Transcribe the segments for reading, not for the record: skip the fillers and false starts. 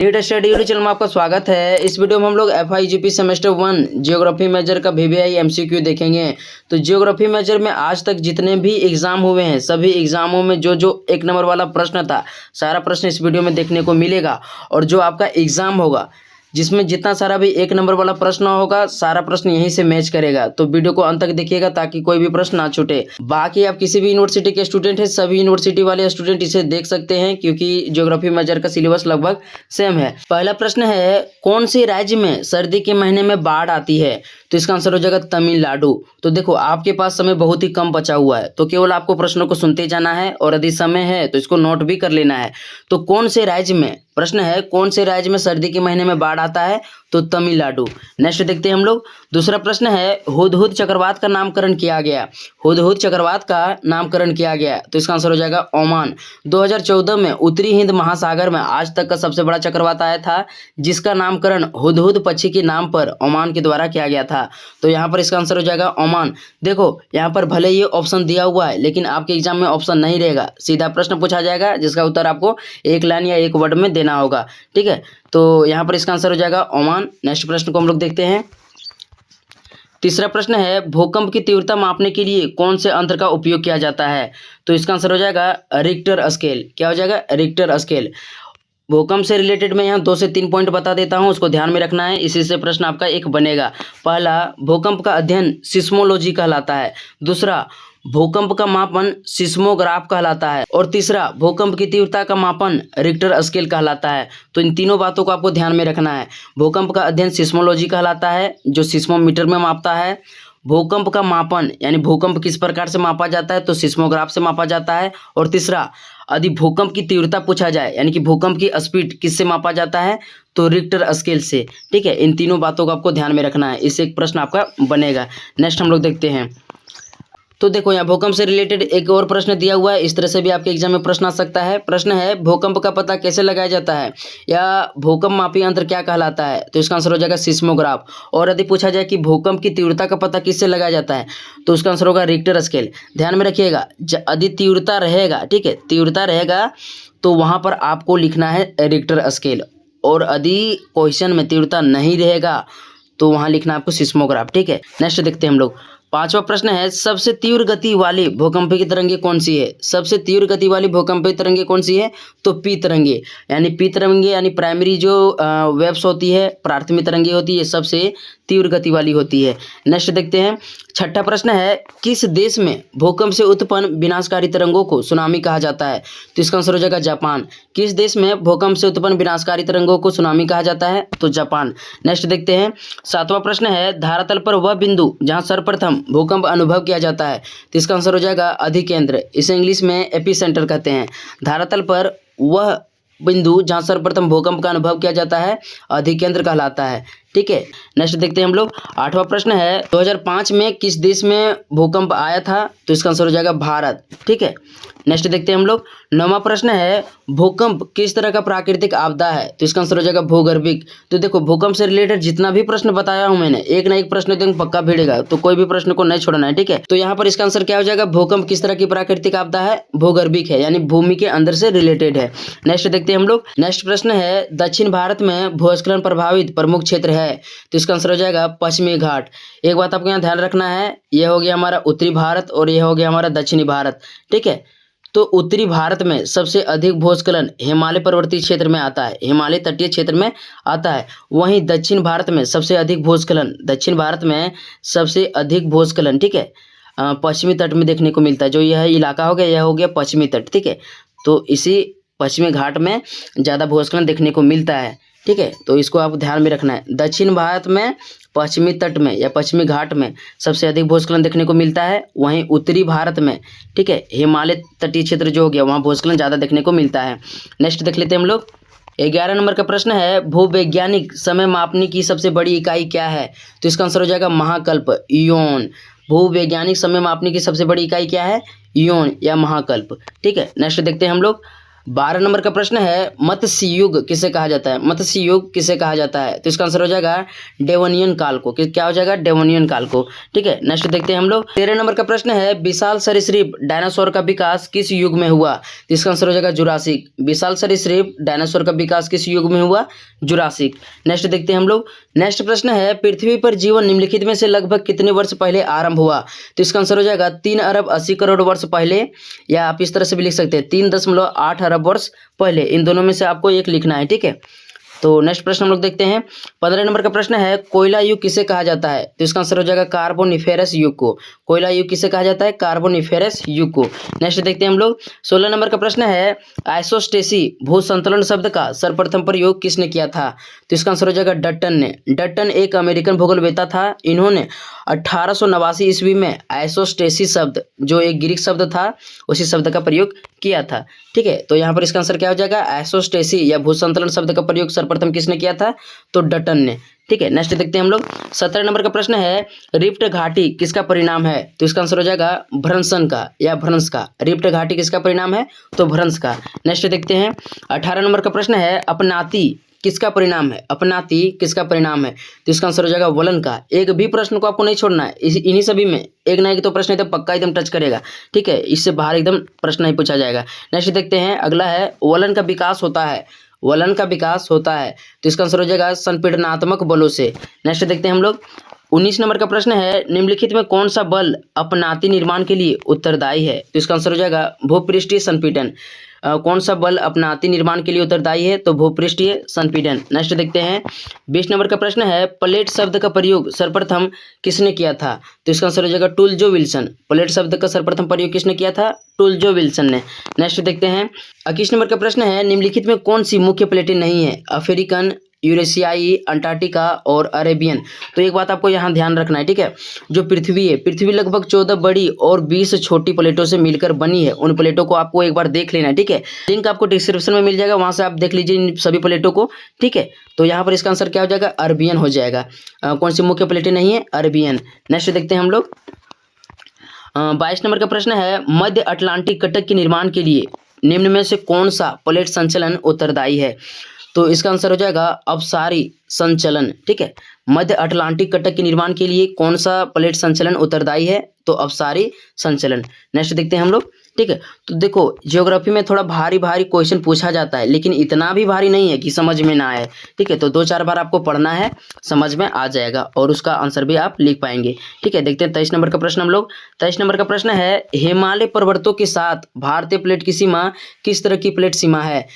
NEET study YouTube channel में आपका स्वागत है। इस वीडियो में हम लोग FIGP सेमेस्टर 1 जियोग्राफी मेजर का VVI MCQ देखेंगे। तो जियोग्राफी मेजर में आज तक जितने भी एग्जाम हुए हैं सभी एग्जामों में जो एक नंबर वाला प्रश्न था सारा प्रश्न इस वीडियो में देखने को मिलेगा। और जो आपका एग्जाम होगा जिसमें जितना सारा भी एक नंबर वाला प्रश्न होगा सारा प्रश्न यहीं से मैच करेगा। तो वीडियो को अंत तक देखिएगा ताकि कोई भी प्रश्न ना छूटे। बाकी आप किसी भी यूनिवर्सिटी के स्टूडेंट हैं सभी यूनिवर्सिटी वाले स्टूडेंट इसे देख सकते हैं क्योंकि ज्योग्राफी मेजर का सिलेबस लगभग सेम है। पहला प्रश्न है कौन से राज्य में सर्दी के महीने में बाढ़ आती है? तो इसका आंसर हो जाएगा तमिलनाडु। तो देखो आपके पास समय बहुत ही कम बचा हुआ है तो केवल आपको प्रश्नों को सुनते जाना है और यदि समय है तो इसको नोट भी कर लेना है। तो कौन से राज्य में, प्रश्न है कौन से राज्य में सर्दी के महीने में बाढ़ आता है? तो तमिलनाडु। नेक्स्ट देखते हैं हम लोग। दूसरा प्रश्न है हुदहुद चक्रवात का नामकरण किया गया। हुदहुद चक्रवात का नामकरण किया गया तो इसका आंसर हो जाएगा ओमान। 2014 में उत्तरी हिंद महासागर में आज तक का सबसे बड़ा चक्रवात आया था जिसका नामकरण हुदहुद पक्षी के नाम पर ओमान के द्वारा किया गया था। तो यहाँ पर इसका आंसर हो जाएगा ओमान। देखो यहाँ पर भले ये ऑप्शन दिया हुआ है लेकिन आपके एग्जाम में ऑप्शन नहीं रहेगा, सीधा प्रश्न पूछा जाएगा जिसका उत्तर आपको एक लाइन या एक वर्ड में देना होगा। ठीक है, तो यहाँ पर इसका आंसर हो जाएगा ओमान। नेक्स्ट प्रश्न को हम लोग देखते हैं। तीसरा प्रश्न है भूकंप की तीव्रता मापने के लिए कौन से यंत्र का उपयोग किया जाता है? तो इसका आंसर हो जाएगा रिक्टर स्केल। क्या हो जाएगा? Richter scale. भूकंप से रिलेटेड मैं यहाँ 2 से 3 पॉइंट बता देता हूँ, उसको ध्यान में रखना है, इसी से प्रश्न आपका एक बनेगा। पहला, भूकंप का अध्ययन सिस्मोलॉजी कहलाता है। दूसरा, भूकंप का मापन सिस्मोग्राफ कहलाता है। और तीसरा, भूकंप की तीव्रता का मापन रिक्टर स्केल कहलाता है। तो इन तीनों बातों को आपको ध्यान में रखना है। भूकंप का अध्ययन सिस्मोलॉजी कहलाता है जो सिस्मोमीटर में मापता है। भूकंप का मापन यानी भूकंप किस प्रकार से मापा जाता है तो सिस्मोग्राफ से मापा जाता है। और तीसरा, यदि भूकंप की तीव्रता पूछा जाए यानी कि भूकंप की स्पीड किससे मापा जाता है तो रिक्टर स्केल से। ठीक है, इन तीनों बातों को आपको ध्यान में रखना है, इससे एक प्रश्न आपका बनेगा। नेक्स्ट हम लोग देखते हैं। तो देखो यहाँ भूकंप से रिलेटेड एक और प्रश्न दिया हुआ है, इस तरह से भी आपके एग्जाम में प्रश्न आ सकता है। प्रश्न है भूकंप का पता कैसे लगाया जाता है या भूकंप मापी यंत्र क्या कहलाता है? तो इसका आंसर हो जाएगा सिस्मोग्राफ। और यदि पूछा जाए कि भूकंप की तीव्रता का पता किससे लगाया जाता है तो उसका आंसर होगा रिक्टर स्केल। ध्यान में रखिएगा यदि तीव्रता रहेगा, ठीक है, तीव्रता रहेगा तो वहाँ पर आपको लिखना है रिक्टर स्केल। और यदि क्वेश्चन में तीव्रता नहीं रहेगा तो वहाँ लिखना आपको सिस्मोग्राफ। ठीक है, नेक्स्ट देखते हैं हम लोग। पांचवा प्रश्न है सबसे तीव्र गति वाली भूकंपीय तरंगे कौन सी है? सबसे तीव्र गति वाली भूकंपीय तरंगे कौन सी है? तो पी तरंगे यानी प्राइमरी जो वेव्स होती है, प्राथमिक तरंगे होती है, सबसे तीव्र गति वाली होती है। नेक्स्ट देखते हैं। छठा प्रश्न है किस देश में भूकंप से उत्पन्न विनाशकारी तरंगों को सुनामी कहा जाता है? तो इसका आंसर हो जाएगा जापान। किस देश में भूकंप से उत्पन्न विनाशकारी तरंगों को सुनामी कहा जाता है? तो जापान। नेक्स्ट देखते हैं। सातवां प्रश्न है धरातल पर वह बिंदु जहां सर्वप्रथम भूकंप अनुभव किया जाता है तो इसका आंसर हो जाएगा अधिकेंद्र। इसे इंग्लिश में एपिसेंटर कहते हैं। धरातल पर वह बिंदु जहां सर्वप्रथम भूकंप का अनुभव किया जाता है अधिकेंद्र कहलाता है। ठीक है, नेक्स्ट देखते हैं हम लोग। आठवां प्रश्न है 2005 में किस देश में भूकंप आया था? तो इसका आंसर हो जाएगा भारत। ठीक है, नेक्स्ट देखते हैं हम लोग। नौवां प्रश्न है भूकंप किस तरह का प्राकृतिक आपदा है? तो इसका आंसर हो जाएगा भूगर्भिक। तो देखो भूकंप से रिलेटेड जितना भी प्रश्न बताया हूं मैंने एक ना एक प्रश्न एकदम पक्का भिड़ेगा, तो कोई भी प्रश्न को नहीं छोड़ना है। ठीक है, तो यहाँ पर इसका आंसर क्या हो जाएगा? भूकंप किस तरह की प्राकृतिक आपदा है? भूगर्भिक है, यानी भूमि के अंदर से रिलेटेड है। नेक्स्ट देखते हैं हम लोग। नेक्स्ट प्रश्न है दक्षिण भारत में भूस्खलन प्रभावित प्रमुख क्षेत्र है तो इसका आंसर हो जाएगा पश्चिमी घाट। एक बात आपको यहाँ ध्यान रखना है, यह हो गया हमारा उत्तरी भारत और यह हो गया हमारा दक्षिणी भारत। ठीक है, तो उत्तरी भारत में सबसे अधिक भूस्खलन हिमालय पर्वतीय क्षेत्र में आता है, हिमालय तटीय क्षेत्र में आता है। वहीं दक्षिण भारत में सबसे अधिक भूस्खलन, दक्षिण भारत में सबसे अधिक भूस्खलन, ठीक है, पश्चिमी तट में देखने को मिलता है। जो यह इलाका हो गया यह हो गया पश्चिमी तट। ठीक है, तो इसी पश्चिमी घाट में ज़्यादा भूस्खलन देखने को मिलता है। ठीक है, तो इसको आप ध्यान में रखना है। दक्षिण भारत में पश्चिमी तट में या पश्चिमी घाट में सबसे अधिक भूस्खलन देखने को मिलता है। वहीं उत्तरी भारत में, ठीक है, हिमालय तटीय क्षेत्र जो हो गया वहाँ भूस्खलन ज़्यादा देखने को मिलता है। नेक्स्ट देख लेते हैं हम लोग। 11 नंबर का प्रश्न है भूवैज्ञानिक समय मापने की सबसे बड़ी इकाई क्या है? तो इसका आंसर हो जाएगा महाकल्प, ईयोन। भूवैज्ञानिक समय मापने की सबसे बड़ी इकाई क्या है? ईयोन या महाकल्प। ठीक है, नेक्स्ट देखते हैं हम लोग। 12 नंबर का प्रश्न है मत्स्य युग किसे कहा जाता है? मत्स्य युग किसे कहा जाता है? तो इसका आंसर हो जाएगा डेवोनियन काल को। क्या हो जाएगा? डेवोनियन काल को। ठीक है, नेक्स्ट देखते हैं हम लोग। 13 नंबर का प्रश्न है विशाल सरीसृप डायनासोर का विकास किस युग में हुआ? तो इसका आंसर हो जाएगा जुरासिक। विशाल सरीसृप डायनासोर का विकास किस युग में हुआ? जुरासिक। नेक्स्ट देखते हैं हम लोग। नेक्स्ट प्रश्न है पृथ्वी पर जीवन निम्नलिखित में से लगभग कितने वर्ष पहले आरंभ हुआ? तो इसका आंसर हो जाएगा 3 अरब 80 करोड़ वर्ष पहले, या आप इस तरह से भी लिख सकते हैं 3.8 अरब वर्ष पहले। इन दोनों में से आपको एक लिखना है। ठीक है, तो नेक्स्ट प्रश्न हम लोग देखते हैं। 15 नंबर का प्रश्न है कोयला युग किसे कहा जाता है? तो इसका आंसर हो जाएगा कार्बोनिफेरस युग को। कोयला युग किसे कहा जाता है? कार्बोनिफेरस युग को। नेक्स्ट देखते हैं हम लोग। 16 नंबर का प्रश्न है आइसोस्टेसी भू संतुलन शब्द का सर्वप्रथम प्रयोग किसने किया था? तो इसका आंसर हो जाएगा डट्टन ने। डट्टन एक अमेरिकन भूगोलवेत्ता था। इन्होंने 1889 ईस्वी में आइसोस्टेसी शब्द, जो एक ग्रीक शब्द था, उसी शब्द का प्रयोग किया था। ठीक है, तो यहाँ पर इसका आंसर क्या हो जाएगा? आइसोस्टेसी या भूसंतुलन शब्द का प्रयोग सर्वप्रथम किसने किया था? तो डटन ने। ठीक है, नेक्स्ट देखते हैं हम लोग। 17 नंबर का प्रश्न है रिफ्ट घाटी किसका परिणाम है? तो इसका आंसर हो जाएगा भ्रंशन का या भ्रंश का। रिफ्ट घाटी किसका परिणाम है? तो भ्रंश का। नेक्स्ट देखते हैं। 18 नंबर का प्रश्न है अपनाती किसका परिणाम है? अपनाती किसका परिणाम है? तो इसका आंसर हो जाएगा वलन का। एक भी प्रश्न को आपको नहीं छोड़ना है, इन्हीं सभी में एक ना एक तो प्रश्न एकदम पक्का एकदम टच करेगा। ठीक है, इससे बाहर एकदम प्रश्न नहीं पूछा जाएगा। नेक्स्ट देखते हैं, अगला है वलन का विकास होता है। वलन का विकास होता है, तो इसका आंसर हो जाएगा संपीड़नात्मक बलों से। नेक्स्ट देखते हैं हम लोग। 19 नंबर का प्रश्न है निम्नलिखित में कौन सा बल अपनाती निर्माण के लिए उत्तरदायी है? तो इसका आंसर हो जाएगा भूपृष्ठीय संपीड़न। कौन सा बल अपनाती निर्माण के लिए उत्तरदायी है? तो भूपृष्ठीय संपीड़न। नेक्स्ट देखते हैं। 20 नंबर का प्रश्न है प्लेट शब्द का प्रयोग सर्वप्रथम किसने किया था? तो इसका आंसर हो जाएगा टुल्जो विल्सन। प्लेट शब्द का सर्वप्रथम प्रयोग किसने किया था? टुल्जो विल्सन ने। नेक्स्ट देखते हैं। 21 नंबर का प्रश्न है निम्नलिखित में कौन सी मुख्य प्लेटें नहीं है? अफ्रीकन, यूरेशियाई, अंटार्कटिका और अरेबियन। तो एक बात आपको यहाँ ध्यान रखना है। ठीक है, जो पृथ्वी है, पृथ्वी लगभग 14 बड़ी और 20 छोटी प्लेटों से मिलकर बनी है। उन प्लेटों को आपको एक बार देख लेना है। ठीक है, लिंक आपको डिस्क्रिप्शन में मिल जाएगा, वहां से आप देख लीजिए इन सभी प्लेटों को। ठीक है, तो यहाँ पर इसका आंसर क्या हो जाएगा? अरबियन हो जाएगा। कौन सी मुख्य प्लेटें नहीं है? अरबियन। नेक्स्ट देखते हैं हम लोग। 22 नंबर का प्रश्न है मध्य अटलांटिक कटक के निर्माण के लिए निम्न में से कौन सा प्लेट संचलन उत्तरदायी है? तो इसका आंसर हो जाएगा अपसारी संचलन। ठीक है, मध्य अटलांटिक कटक के निर्माण के लिए कौन सा प्लेट संचलन उत्तरदायी है? तो अपसारी संचलन। नेक्स्ट देखते हैं हम लोग। ठीक है, तो देखो ज्योग्राफी में थोड़ा भारी भारी क्वेश्चन पूछा जाता है, लेकिन इतना भी भारी नहीं है कि समझ में ना आए। ठीक है, तो 2-4 बार आपको पढ़ना है, समझ में आ जाएगा और उसका आंसर भी आप लिख पाएंगे। ठीक है, देखते हैं 23 नंबर का प्रश्न हम लोग। 23 नंबर का प्रश्न है हिमालय पर्वतों के साथ भारतीय प्लेट की सीमा किस तरह की प्लेट सीमा है?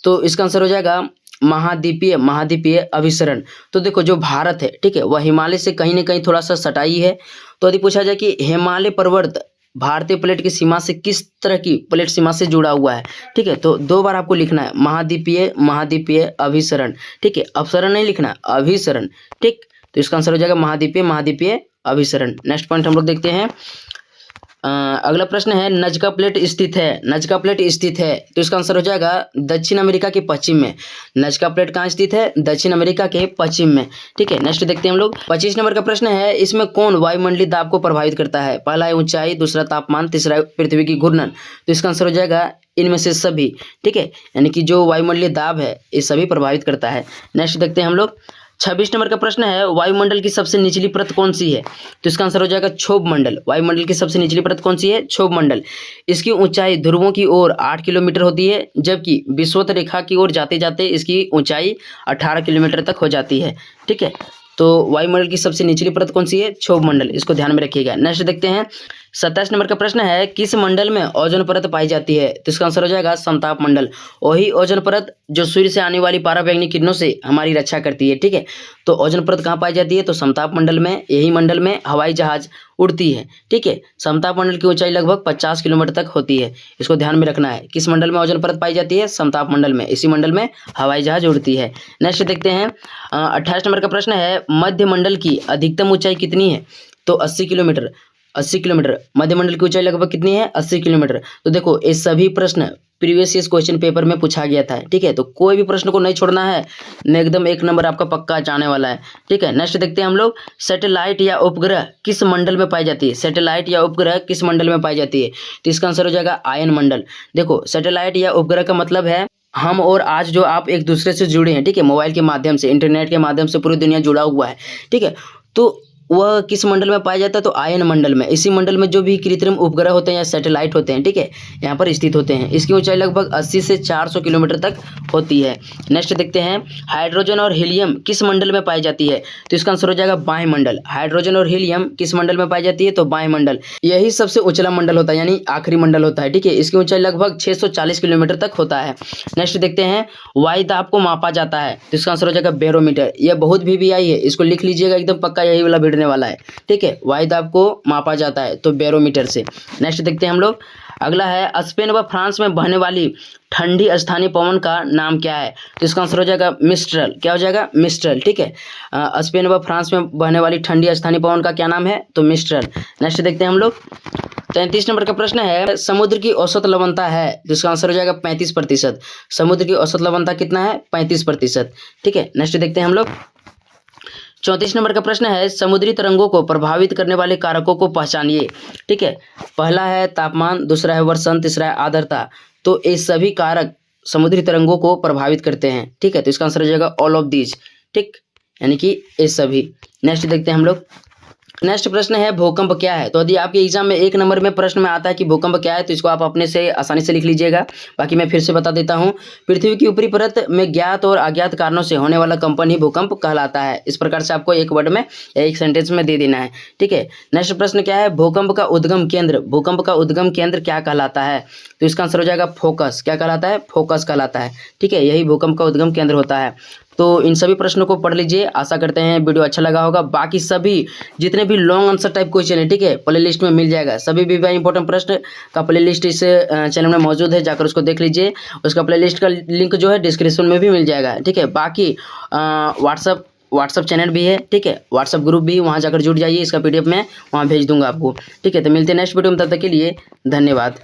तो इसका आंसर हो जाएगा महाद्वीपीय अभिसरण। तो देखो जो भारत है, ठीक है, वह हिमालय से कहीं ना कहीं थोड़ा सा सटाई है। तो यदि पूछा जाए कि हिमालय पर्वत भारतीय प्लेट की सीमा से किस तरह की प्लेट सीमा से जुड़ा हुआ है? ठीक है, तो 2 बार आपको लिखना है महाद्वीपीय अभिसरण। ठीक है, अपसरण नहीं लिखना, अभिसरण। ठीक, तो इसका आंसर हो जाएगा महाद्वीपीय अभिसरण। नेक्स्ट पॉइंट हम लोग देखते हैं। अगला प्रश्न है नजका प्लेट स्थित है। नजका प्लेट स्थित है, तो इसका आंसर हो जाएगा दक्षिण अमेरिका के पश्चिम में। नजका प्लेट कहाँ स्थित है? दक्षिण अमेरिका के पश्चिम में। ठीक है, नेक्स्ट देखते हैं हम लोग। 25 नंबर का प्रश्न है इसमें कौन वायुमंडलीय दाब को प्रभावित करता है? पहला है ऊंचाई, दूसरा तापमान, तीसरा पृथ्वी की घूर्णन। तो इसका आंसर हो जाएगा इनमें से सभी। ठीक है, यानी कि जो वायुमंडलीय दाब है ये सभी प्रभावित करता है। नेक्स्ट देखते हैं हम लोग। 26 नंबर का प्रश्न है वायुमंडल की सबसे निचली परत कौन सी है? तो इसका आंसर हो जाएगा क्षोभ मंडल। वायुमंडल की सबसे निचली परत कौन सी है? क्षोभ मंडल। इसकी ऊंचाई ध्रुवों की ओर 8 किलोमीटर होती है, जबकि विषुवत रेखा की ओर जाते जाते इसकी ऊंचाई 18 किलोमीटर तक हो जाती है। ठीक है, तो वायुमंडल की सबसे निचली परत कौन सी है? क्षोभ मंडल। इसको ध्यान में रखिएगा। नेक्स्ट देखते हैं। 27 नंबर का प्रश्न है किस मंडल में ओजोन परत पाई जाती है? तो इसका आंसर हो जाएगा समताप मंडल। वही ओजोन परत जो सूर्य से आने वाली पराबैंगनी किरणों से हमारी रक्षा करती है। ठीक है, तो ओजोन परत कहाँ पाई जाती है? तो समताप मंडल में। यही मंडल में हवाई जहाज उड़ती है। ठीक है, समताप मंडल की ऊंचाई लगभग 50 किलोमीटर तक होती है। इसको ध्यान में रखना है। किस मंडल में ओजोन परत पाई जाती है? समताप मंडल में। इसी मंडल में हवाई जहाज उड़ती है। नेक्स्ट देखते हैं। 28 नंबर का प्रश्न है मध्य मंडल की अधिकतम ऊंचाई कितनी है? तो 80 किलोमीटर। 80 किलोमीटर। मध्य मंडल की ऊंचाई लगभग कितनी है? 80 किलोमीटर। तो देखो ये सभी प्रश्न प्रीवियस ईयर क्वेश्चन पेपर में पूछा गया था। ठीक है, तो कोई भी प्रश्न को नहीं छोड़ना है, एकदम 1 नंबर आपका पक्का जाने वाला है। ठीक है, नेक्स्ट देखते हैं हम लोग, सैटेलाइट या उपग्रह किस मंडल में पाई जाती है? सैटेलाइट या उपग्रह किस मंडल में पाई जाती है? तो इसका आंसर हो जाएगा आयन मंडल। देखो, सैटेलाइट या उपग्रह का मतलब है हम और आज जो आप एक दूसरे से जुड़े हैं। ठीक है, मोबाइल के माध्यम से, इंटरनेट के माध्यम से पूरी दुनिया जुड़ा हुआ है। ठीक है, तो वह किस मंडल में पाया जाता है? तो आयन मंडल में। इसी मंडल में जो भी कृत्रिम उपग्रह होते हैं या सैटेलाइट होते हैं, ठीक है, यहाँ पर स्थित होते हैं। इसकी ऊंचाई लगभग 80 से 400 किलोमीटर तक होती है। नेक्स्ट देखते हैं, हाइड्रोजन और हीलियम किस मंडल में पाई जाती है? तो इसका आंसर हो जाएगा वायुमंडल। हाइड्रोजन और हीलियम किस मंडल में पाई जाती है? तो वायुमंडल। यही सबसे उचला मंडल होता है, यानी आखिरी मंडल होता है। ठीक है, इसकी ऊंचाई लगभग 640 किलोमीटर तक होता है। नेक्स्ट देखते हैं, वायुदाब को मापा जाता है? तो इसका आंसर हो जाएगा बैरोमीटर। यह बहुत VVI है, इसको लिख लीजिएगा, एकदम पक्का यही वाला भिड़ने वाला है। ठीक है, वायुदाब को मापा जाता है तो बैरोमीटर से। नेक्स्ट देखते हैं हम लोग, अगला है, स्पेन व फ्रांस में बहने वाली ठंडी स्थानीय पवन का नाम क्या है? तो इसका आंसर हो जाएगा मिस्ट्रल। क्या हो जाएगा? मिस्ट्रल। ठीक है, स्पेन व फ्रांस में बहने वाली ठंडी स्थानीय पवन का क्या नाम है? तो मिस्ट्रल। नेक्स्ट देखते हैं हम लोग, 33 नंबर का प्रश्न है, समुद्र की औसत लवणता है? तो इसका आंसर हो जाएगा 35%। समुद्र की औसत लवणता कितना है? 35%। ठीक है, नेक्स्ट देखते हैं हम लोग, 34 नंबर का प्रश्न है, समुद्री तरंगों को प्रभावित करने वाले कारकों को पहचानिए। ठीक है, पहला है तापमान, दूसरा है वर्षण, तीसरा है आर्द्रता। तो ये सभी कारक समुद्री तरंगों को प्रभावित करते हैं। ठीक है, तो इसका आंसर हो जाएगा ऑल ऑफ दीज। ठीक, यानी कि ये सभी। नेक्स्ट देखते हैं हम लोग, नेक्स्ट प्रश्न है, भूकंप क्या है? तो यदि आपके एग्जाम में 1 नंबर में प्रश्न में आता है कि भूकंप क्या है, तो इसको आप अपने से आसानी से लिख लीजिएगा। बाकी मैं फिर से बता देता हूँ, पृथ्वी की ऊपरी परत में ज्ञात और अज्ञात कारणों से होने वाला कंपन ही भूकंप कहलाता है। इस प्रकार से आपको एक वर्ड में या एक सेंटेंस में दे देना है। ठीक है, नेक्स्ट प्रश्न क्या है, भूकंप का उद्गम केंद्र? भूकंप का उद्गम केंद्र क्या कहलाता है? तो इसका आंसर हो जाएगा फोकस। क्या कहलाता है? फोकस कहलाता है। ठीक है, यही भूकंप का उद्गम केंद्र होता है। तो इन सभी प्रश्नों को पढ़ लीजिए। आशा करते हैं वीडियो अच्छा लगा होगा। बाकी सभी जितने भी लॉन्ग आंसर टाइप क्वेश्चन है, ठीक है, प्ले लिस्ट में मिल जाएगा। सभी भी इंपॉर्टेंट प्रश्न का प्ले लिस्ट इस चैनल में मौजूद है, जाकर उसको देख लीजिए। उसका प्ले लिस्ट का लिंक जो है डिस्क्रिप्शन में भी मिल जाएगा। ठीक है, बाकी व्हाट्सअप चैनल भी है। ठीक है, व्हाट्सअप ग्रुप भी, वहाँ जाकर जुड़ जाइए। इसका PDF मैं वहाँ भेज दूंगा आपको। ठीक है, तो मिलते हैं नेक्स्ट वीडियो में, तब तक के लिए धन्यवाद।